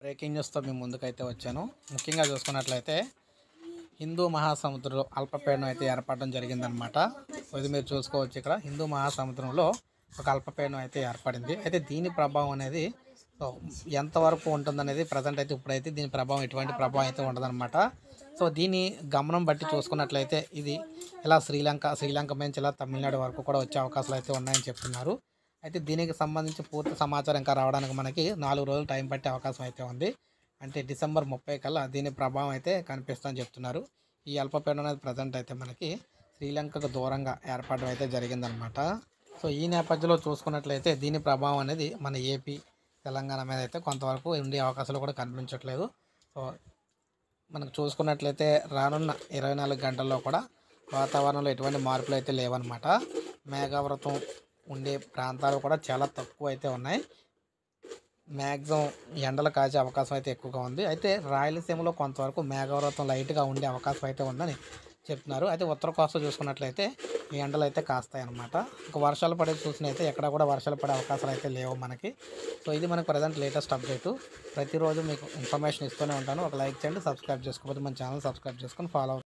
Breaking న్యూస్తో మీ ముందుకైతే వచ్చాను. ముఖ్యంగా చూసుకున్నట్లయితే హిందూ మహాసముద్రంలో అల్పపీడనం అయితే ఏర్పడడం జరిగిందనమాట. ఇది మీరు చూసుకోవచ్చు. ఇక్కడ హిందూ మహాసముద్రంలో ఒక అల్పపీడనం అయితే ఏర్పడింది. అయితే దీని ప్రభావం అనేది ఎంతవరకు ఉంటుందనేది ప్రజెంట్ అయితే ఇప్పుడైతే దీని ప్రభావం ఎటువంటి ప్రభావం అయితే ఉండదన్నమాట. సో దీని గమనం బట్టి చూసుకున్నట్లయితే ఇది ఇలా శ్రీలంక నుంచి ఇలా తమిళనాడు వరకు కూడా వచ్చే అవకాశాలు అయితే ఉన్నాయని చెప్తున్నారు. అయితే దీనికి సంబంధించి పూర్తి సమాచారం ఇంకా రావడానికి మనకి 4 రోజులు టైం పట్టే అవకాశం అయితే ఉంది. అంటే డిసెంబర్ 30 కల్లా దీని ప్రభావం అయితే కనిపిస్తుందని చెప్తున్నారు. ఈ అల్పపీడనం అనేది ప్రజెంట్ అయితే మనకి శ్రీలంకకు దూరంగా ఏర్పడడం అయితే జరిగిందనమాట. సో ఈ నేపథ్యంలో చూసుకున్నట్లయితే దీని ప్రభావం అనేది మన ఏపీ, తెలంగాణ మీద అయితే కొంతవరకు ఉండే అవకాశాలు కూడా కనిపించట్లేదు. సో మనకు చూసుకున్నట్లయితే రానున్న 24 గంటల్లో కూడా వాతావరణంలో ఎటువంటి మార్పులు అయితే లేవన్నమాట. మేఘావృతం ఉండే ప్రాంతాలు కూడా చాలా తక్కువ అయితే ఉన్నాయి. మ్యాక్సిమం ఎండలు కాచే అవకాశం అయితే ఎక్కువగా ఉంది. అయితే రాయలసీమలో కొంతవరకు మేఘావృతం లైట్గా ఉండే అవకాశం అయితే ఉందని చెప్తున్నారు. అయితే ఉత్తర కోస్తా చూసుకున్నట్లయితే ఈ ఎండలు అయితే కాస్తాయి అన్నమాట. ఇంకా వర్షాలు పడే చూసినైతే ఎక్కడ కూడా వర్షాలు పడే అవకాశాలు అయితే లేవు మనకి. సో ఇది మనకు ప్రజెంట్ లేటెస్ట్ అప్డేటు. ప్రతిరోజు మీకు ఇన్ఫర్మేషన్ ఇస్తూనే ఉంటాను. ఒక లైక్ చేయండి, సబ్స్క్రైబ్ చేసుకోకపోతే మన ఛానల్ సబ్స్క్రైబ్ చేసుకొని ఫాలో